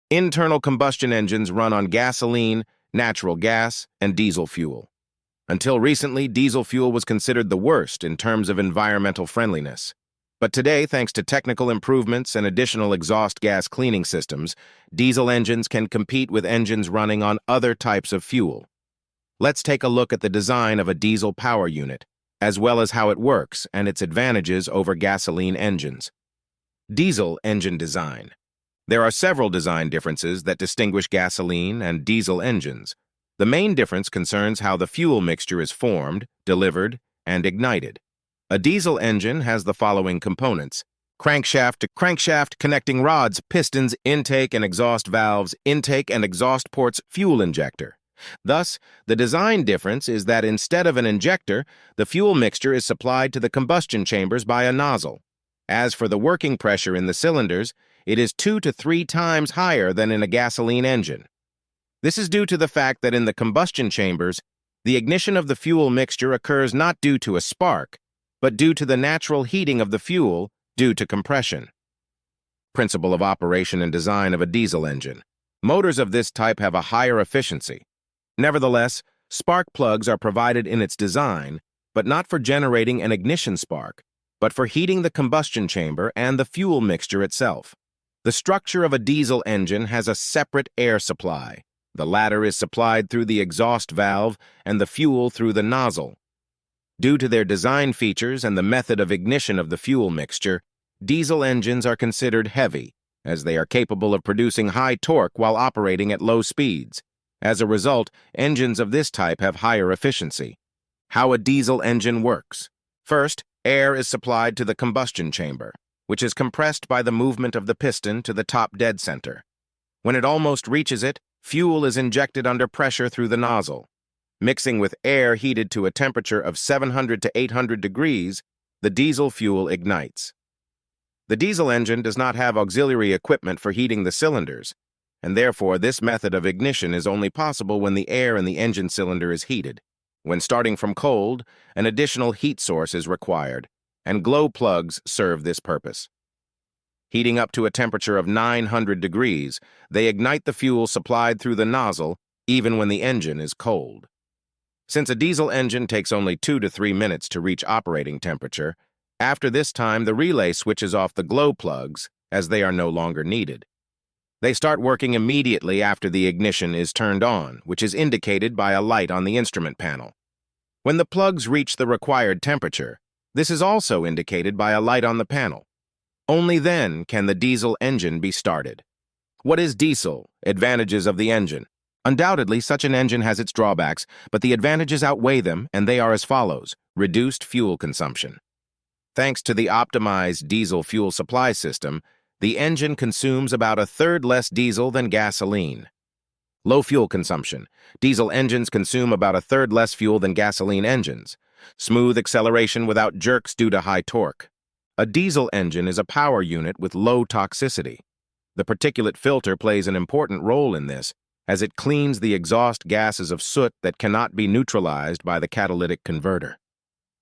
Internal combustion engines run on gasoline, natural gas, and diesel fuel. Until recently, diesel fuel was considered the worst in terms of environmental friendliness. But today, thanks to technical improvements and additional exhaust gas cleaning systems, diesel engines can compete with engines running on other types of fuel. Let's take a look at the design of a diesel power unit, as well as how it works and its advantages over gasoline engines. Diesel engine design. There are several design differences that distinguish gasoline and diesel engines. The main difference concerns how the fuel mixture is formed, delivered, and ignited. A diesel engine has the following components: crankshaft to crankshaft, connecting rods, pistons, intake and exhaust valves, intake and exhaust ports, fuel injector. Thus, the design difference is that instead of an injector, the fuel mixture is supplied to the combustion chambers by a nozzle. As for the working pressure in the cylinders, it is 2 to 3 times higher than in a gasoline engine. This is due to the fact that in the combustion chambers, the ignition of the fuel mixture occurs not due to a spark, but due to the natural heating of the fuel due to compression. Principle of operation and design of a diesel engine. Motors of this type have a higher efficiency. Nevertheless, spark plugs are provided in its design, but not for generating an ignition spark, but for heating the combustion chamber and the fuel mixture itself. The structure of a diesel engine has a separate air supply. The latter is supplied through the exhaust valve and the fuel through the nozzle. Due to their design features and the method of ignition of the fuel mixture, diesel engines are considered heavy, as they are capable of producing high torque while operating at low speeds. As a result, engines of this type have higher efficiency. How a diesel engine works. First, air is supplied to the combustion chamber, which is compressed by the movement of the piston to the top dead center. When it almost reaches it, fuel is injected under pressure through the nozzle. Mixing with air heated to a temperature of 700 to 800 degrees, the diesel fuel ignites. The diesel engine does not have auxiliary equipment for heating the cylinders, and therefore this method of ignition is only possible when the air in the engine cylinder is heated. When starting from cold, an additional heat source is required, and glow plugs serve this purpose. Heating up to a temperature of 900 degrees, they ignite the fuel supplied through the nozzle even when the engine is cold. Since a diesel engine takes only 2 to 3 minutes to reach operating temperature, after this time the relay switches off the glow plugs as they are no longer needed. They start working immediately after the ignition is turned on, which is indicated by a light on the instrument panel. When the plugs reach the required temperature, this is also indicated by a light on the panel. Only then can the diesel engine be started. What is diesel? Advantages of the engine. Undoubtedly, such an engine has its drawbacks, but the advantages outweigh them, and they are as follows: reduced fuel consumption. Thanks to the optimized diesel fuel supply system, the engine consumes about 1/3 less diesel than gasoline. Low fuel consumption. Diesel engines consume about 1/3 less fuel than gasoline engines. Smooth acceleration without jerks due to high torque. A diesel engine is a power unit with low toxicity. The particulate filter plays an important role in this, as it cleans the exhaust gases of soot that cannot be neutralized by the catalytic converter.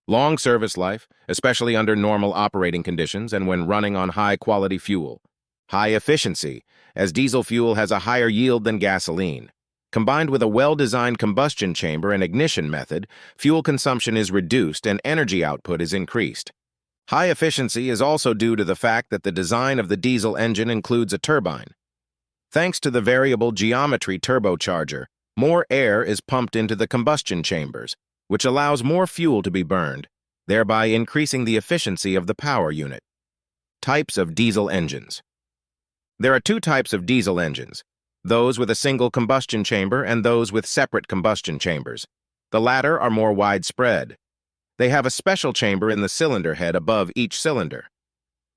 Long service life, especially under normal operating conditions and when running on high-quality fuel. High efficiency, as diesel fuel has a higher yield than gasoline. Combined with a well-designed combustion chamber and ignition method, fuel consumption is reduced and energy output is increased. High efficiency is also due to the fact that the design of the diesel engine includes a turbine. Thanks to the variable geometry turbocharger, more air is pumped into the combustion chambers, which allows more fuel to be burned, thereby increasing the efficiency of the power unit. Types of diesel engines. There are 2 types of diesel engines, those with a single combustion chamber and those with separate combustion chambers. The latter are more widespread. They have a special chamber in the cylinder head above each cylinder.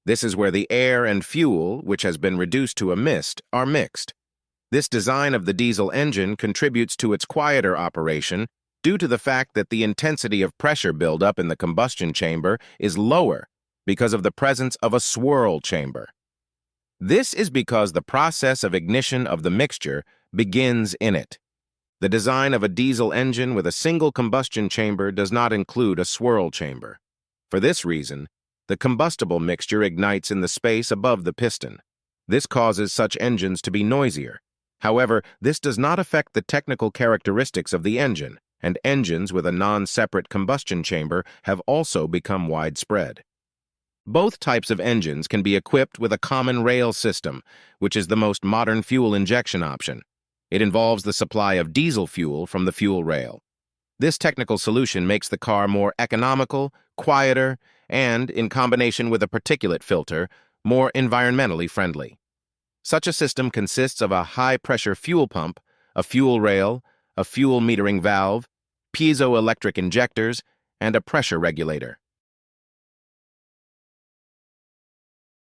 This is where the air and fuel, which has been reduced to a mist, are mixed. This design of the diesel engine contributes to its quieter operation due to the fact that the intensity of pressure buildup in the combustion chamber is lower because of the presence of a swirl chamber. This is because the process of ignition of the mixture begins in it. The design of a diesel engine with a single combustion chamber does not include a swirl chamber. For this reason, the combustible mixture ignites in the space above the piston. This causes such engines to be noisier. However, this does not affect the technical characteristics of the engine, and engines with a non-separate combustion chamber have also become widespread. Both types of engines can be equipped with a common rail system, which is the most modern fuel injection option. It involves the supply of diesel fuel from the fuel rail. This technical solution makes the car more economical, quieter, and, in combination with a particulate filter, more environmentally friendly. Such a system consists of a high-pressure fuel pump, a fuel rail, a fuel metering valve, piezoelectric injectors, and a pressure regulator.